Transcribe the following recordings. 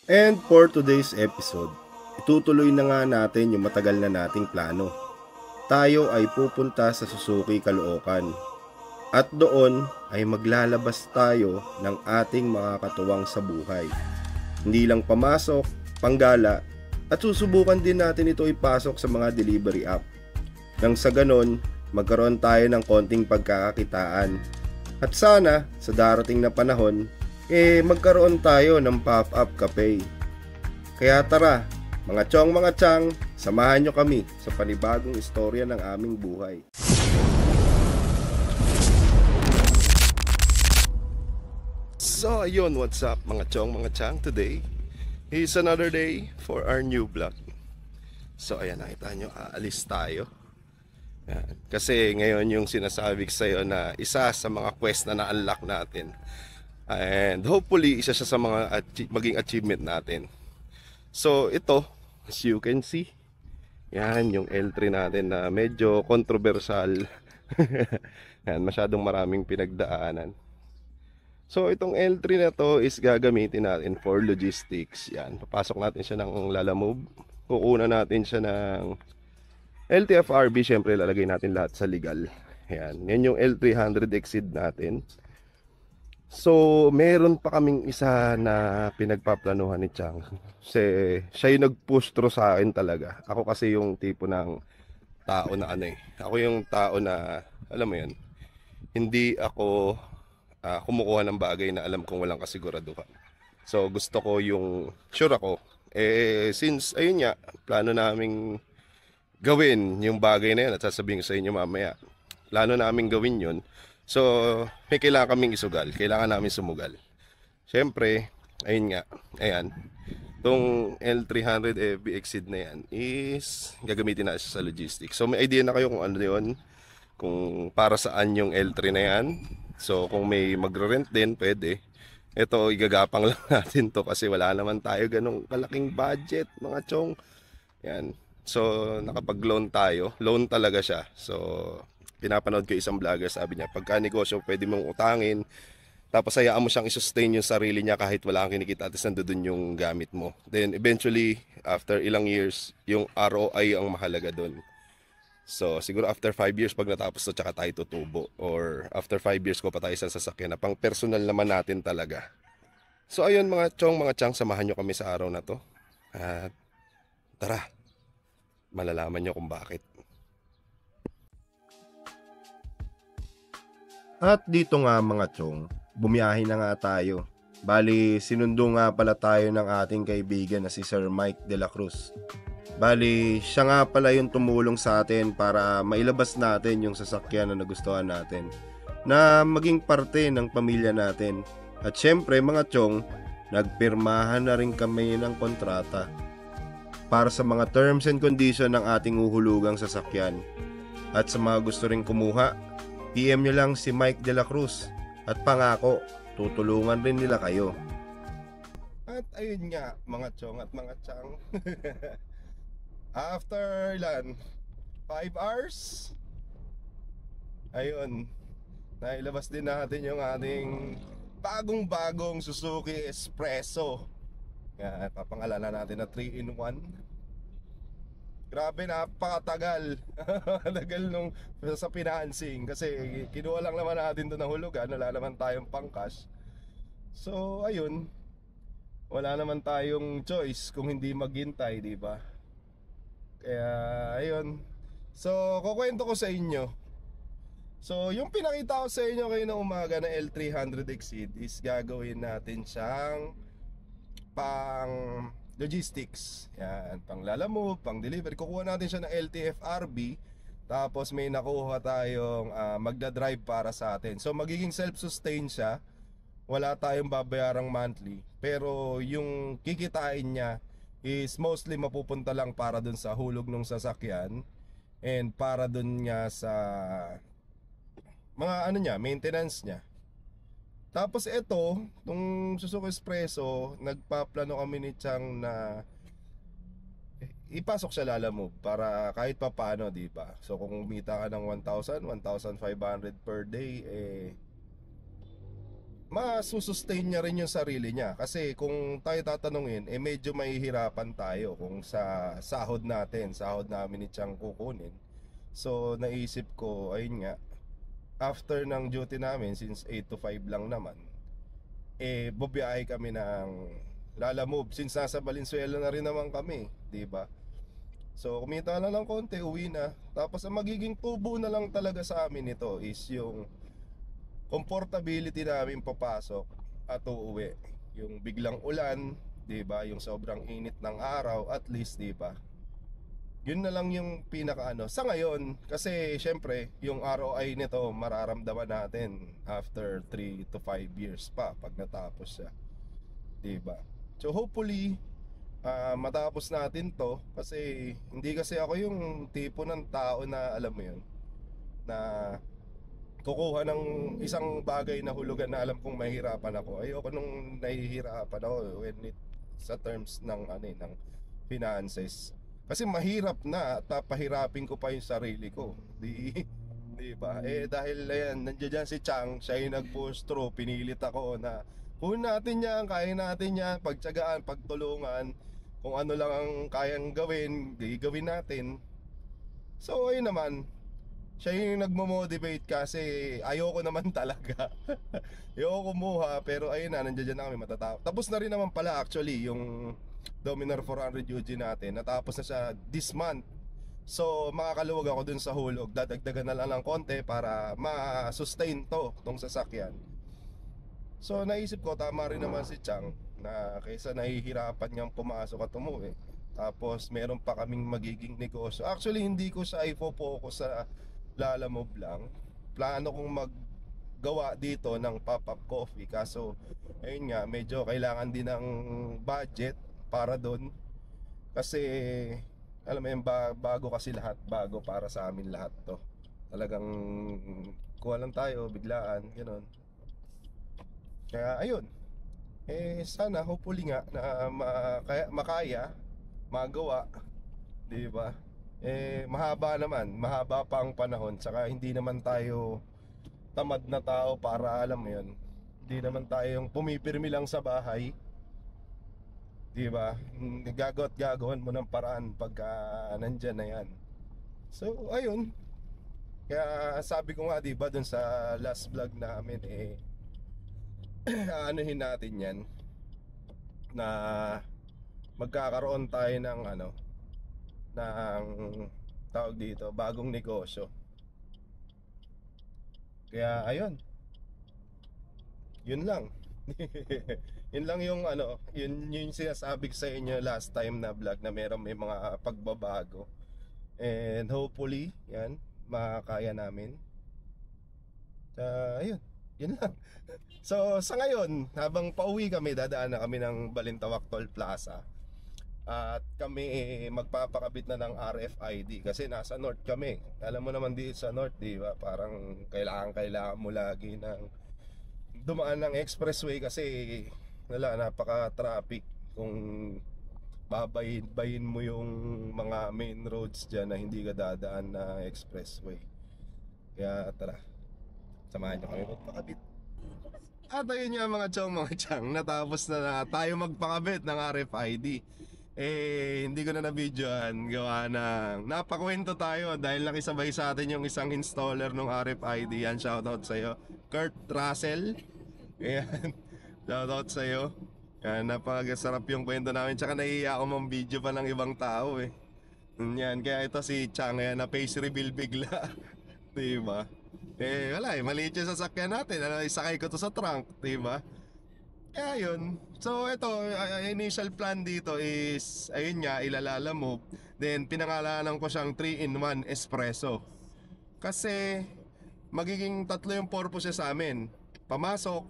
And for today's episode, itutuloy na nga natin yung matagal na nating plano. Tayo ay pupunta sa Suzuki, Caloocan. At doon ay maglalabas tayo ng ating makakatuwang sa buhay. Hindi lang pamasok, panggala, at susubukan din natin ito ipasok sa mga delivery app. Nang sa ganon, magkaroon tayo ng konting pagkakakitaan. At sana, sa darating na panahon, magkaroon tayo ng pop-up cafe. Kaya tara, mga chong mga chang, samahan nyo kami sa panibagong istorya ng aming buhay. So ayun, what's up mga chong mga chang? Today is another day for our new vlog. So ayan, nakita nyo, aalis tayo. Yan. Kasi ngayon yung sinasabi ko sa'yo na isa sa mga quest na na-unlock natin. And hopefully isa siya sa mga maging achievement natin. So ito, as you can see, yan yung L3 natin na medyo controversial. Yan, masyadong maraming pinagdaanan. So itong L3 na to is gagamitin natin for logistics. Yan, papasok natin siya ng Lalamove. Kukunan natin siya ng LTFRB, syempre lalagay natin lahat sa legal. Yan, yan yung L300 Exceed natin. So, meron pa kaming isa na pinagpaplanuhan ni Chang. Kasi siya yung nag-push through sa akin talaga. Ako kasi yung tipo ng tao na Ako yung tao na, alam mo yun, hindi ako kumukuha ng bagay na alam kong walang kasiguraduhan. So, gusto ko yung sure ako. Since, ayun nga, plano naming gawin yung bagay na yun at sasabihin ko sa inyo mamaya. Plano naming gawin yun. So, may kailangan kaming isugal. Kailangan namin sumugal. Siyempre, ayun nga. Ayan. Itong L300 FB Exceed na yan is gagamitin na siya sa logistics. So, may idea na kayo kung ano yun. Kung para saan yung L3 na yan. So, kung may magre-rent din, pwede. Ito, igagapang lang natin to kasi wala naman tayo ganong kalaking budget, mga chong. Yan. So, nakapag-loan tayo. Loan talaga siya. So, pinapanood ko isang vlogger, sabi niya, pagka negosyo pwede mong utangin, tapos hayaan mo siyang i-sustain yung sarili niya kahit wala kang kinikita at nandoon yung gamit mo. Then eventually, after ilang years, yung ROI ang mahalaga doon. So siguro after 5 years pag natapos to, tsaka tayo tutubo. Or after 5 years ko pa tayo sa sasakyan na pang personal naman natin talaga. So ayun mga chong, mga chang, samahan nyo kami sa araw na to. At tara, malalaman nyo kung bakit. At dito nga mga chong, bumiyahe na nga tayo. Bali, sinundo nga pala tayo ng ating kaibigan na si Sir Mike de la Cruz. Bali, siya nga pala yung tumulong sa atin para mailabas natin yung sasakyan na nagustuhan natin, na maging parte ng pamilya natin. At syempre mga chong, nagpirmahan na rin kami ng kontrata para sa mga terms and condition ng ating uhulugang sasakyan. At sa mga gusto rin kumuha, PM nyo lang si Mike de la Cruz at pangako, tutulungan rin nila kayo. At ayun nga mga chong at mga chang. After ilan? 5 hours? Ayun, nailabas din natin yung ating bagong-bagong Suzuki Espresso. Yan, papangalanan natin na 3-in-1. Grabe, napakatagal. Tagal nung sa financing kasi kinuha lang naman natin doon ng hulugan, wala naman tayong pangcash. So ayun, wala naman tayong choice kung hindi maghintay, di ba? Kaya ayun. So kukwento ko sa inyo. So yung pinakita ko sa inyo kayo ng umaga na L300 Exceed is gagawin natin siyang pang logistics. Yan, pang Lalamove, pang delivery. Kukuha natin siya ng LTFRB. Tapos may nakuha tayong magdadrive para sa atin. So magiging self-sustain siya. Wala tayong babayarang monthly. Pero yung kikitain niya is mostly mapupunta lang para dun sa hulog ng sasakyan. And para dun nga sa mga ano niya, maintenance niya. Tapos ito, nung Suzuki Espresso, nagpaplano kami ni Chang na ipasok siya Lalamove para kahit pa paano, di ba? So kung kumita ka ng 1,000, 1,500 per day, masusustain niya rin yung sarili niya. Kasi kung tayo tatanungin, medyo mahihirapan tayo kung sa sahod natin, sahod namin ni Chang kukunin. So naisip ko, ayun nga, after ng duty namin, since 8 to 5 lang naman, bubiyahe kami ng Lalamove, since nasa Valenzuela na rin naman kami, di ba? So kumita na lang konti, uwi na. Tapos ang magiging tubo na lang talaga sa amin ito is yung comfortability namin papasok at uuwi. Yung biglang ulan, 'di ba? Yung sobrang init ng araw, at least 'di ba? Yun na lang yung pinakaano sa ngayon, kasi syempre yung ROI nito mararamdaman natin after 3 to 5 years pa pag natapos siya, 'di ba? So hopefully matapos natin to, kasi hindi kasi ako yung tipo ng tao na alam mo yun, na kukuha ng isang bagay na hulugan na alam kong mahihirapan ako. Ayoko nung nahihirapan ako when it sa terms ng ng finances. Kasi mahirap na at pahirapin ko pa yung sarili ko. Di ba? Dahil ayan, nandiyan dyan si Chang, siya yung nag-push through, pinilit ako na kunin natin yan, kaya natin yan, pagtsagaan, pagtulungan, kung ano lang ang kayang gawin, gawin natin. So ayun naman, siya yung nagmo-motivate kasi ayoko naman talaga. Ayoko kumuha, pero ayun na, nandiyan na kami matatapos. Tapos na rin naman pala actually yung Dominar 400 UG natin. Natapos na siya this month. So makakaluwag ako dun sa hulog. Dadagdagan na lang ng konti para ma-sustain tong sasakyan. So naisip ko, tama rin naman si Chang na kaysa nahihirapan niyang pumasok at umuwi, tapos meron pa kaming magiging negosyo. Actually hindi ko siya i-focus sa Lalamove lang. Plano kong maggawa dito ng pop-up coffee, kaso ayun nga, medyo kailangan din ng budget para doon. Kasi alam mo yung bago kasi lahat, bago para sa amin lahat to. Talagang kuha lang tayo, biglaan, gano'n. Kaya ayun, sana hopefully nga na makaya, magawa, di ba? Mahaba naman, mahaba pa ang panahon. Saka hindi naman tayo tamad na tao para alam mo yun. Hindi naman tayo yung pumipirmi lang sa bahay, di ba? Gagawan mo ng paraan pagka nandyan na yan. So ayun, kaya sabi ko nga, di ba, dun sa last vlog namin, anuhin natin yan, na magkakaroon tayo ng ng tawag dito, bagong negosyo. Kaya ayun, yun lang. Yun lang yung yun yung sinasabi ko sa inyo last time na vlog, na may mga pagbabago. And hopefully yan makakaya namin. Ayun, yun lang. So sa ngayon, habang pauwi kami, dadaan na kami ng Balintawak Toll Plaza. At kami magpapakabit na ng RFID kasi nasa north kami. Alam mo naman dito sa north, di ba? Parang kailangan mo lagi ng dumaan ng expressway kasi napaka-traffic kung babayin mo yung mga main roads dyan na hindi ka dadaan na expressway. Kaya tara, samahan nyo kami magpakabit. At ayun nga mga chong, natapos na tayo magpakabit ng RFID. Hindi ko na na-videoan, gawa ng napakwento tayo dahil nakisabay sa atin yung isang installer ng RFID. Yan, shoutout sa'yo, Kurt Russell. Ayan, shoutout sa'yo. Yan, napakasarap yung kwento namin. Tsaka nahihiya ako mang video pa ng ibang tao Yan, kaya ito si Chang, na face reveal bigla. Diba? Wala maliit yung sasakyan natin. Isakay ko to sa trunk, diba? Kaya yun. So ito, initial plan dito is, ayun nga, Lalamove. Then pinangalanan ko siyang 3-in-1 espresso. Kasi magiging tatlo yung purpose sa amin: pamasok,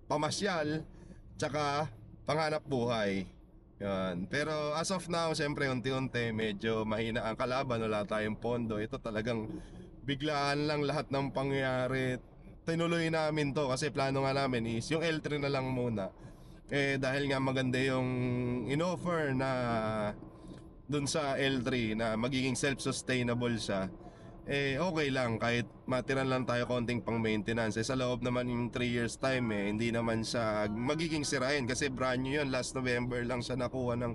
pamasyal, tsaka panghanap buhay. Yan. Pero as of now, siyempre unti-unti medyo mahina ang kalaban, wala tayong pondo. Ito talagang biglaan lang lahat ng pangyayari. Tinuloy namin to kasi plano nga namin is yung L3 na lang muna. Dahil nga maganda yung inoffer na dun sa L3 na magiging self-sustainable siya. okay lang kahit matiran lang tayo konting pang maintenance. Sa loob naman yung 3 years time hindi naman siya magiging sirain kasi brand new yun. Last November lang siya nakuha ng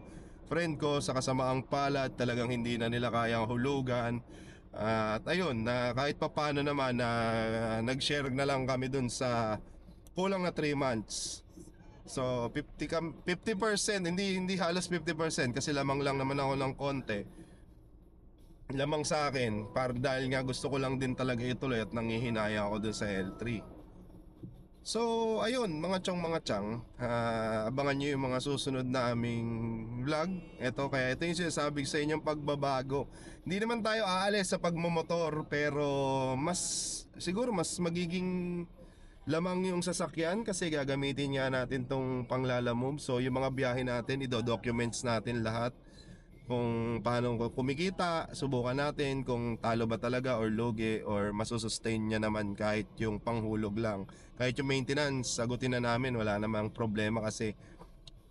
friend ko sa kasamaang palad, talagang hindi na nila kayang hulugan. At ayun, na kahit papano naman na nag-share na lang kami dun sa kulang na 3 months. So 50%, hindi halos 50% kasi lamang lang naman ako ng konti. Lamang sa akin, para dahil nga gusto ko lang din talaga ituloy at nangihinaya ako dun sa L3. So ayun mga chong mga chang, abangan nyo yung mga susunod na aming vlog. Ito yung sinasabi sa inyong pagbabago. Hindi naman tayo aalis sa pagmumotor, pero siguro mas magiging lamang yung sasakyan kasi gagamitin nga natin tong panglalamove. So yung mga biyahe natin, ido-documents natin lahat. Kung paano kumikita, subukan natin kung talo ba talaga or lugi or masusustain niya naman kahit yung panghulog lang. Kahit yung maintenance, sagutin na namin, wala namang problema kasi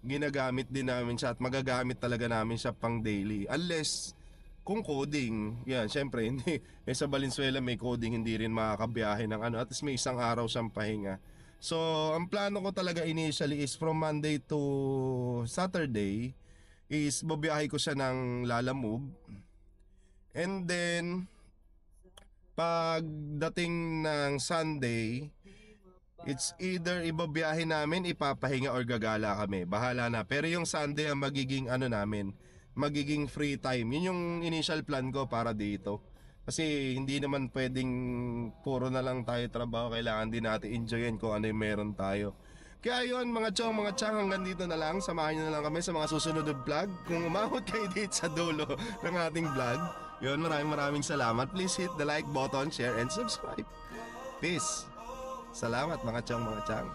ginagamit din namin siya at magagamit talaga namin siya pang daily. Unless kung coding, yan, syempre hindi. Sa Valenzuela may coding, hindi rin makakabiyahe ng at least may isang araw siyang pahinga. So, ang plano ko talaga initially is from Monday to Saturday is babiyahe ko siya ng Lalamove. And then pagdating ng Sunday, it's either ibabiyahe namin, ipapahinga or gagala kami. Bahala na. Pero yung Sunday ang magiging namin, magiging free time. Yun yung initial plan ko para dito. Kasi hindi naman pwedeng puro na lang tayo trabaho. Kailangan din natin enjoyin kung ano yung meron tayo. Kaya yun mga chong, mga chang, hanggang dito na lang. Samahan nyo na lang kami sa mga susunod na vlog. Kung umabot kayo dito sa dulo ng ating vlog, yun, maraming salamat. Please hit the like button, share, and subscribe. Peace. Salamat mga chong, mga chang.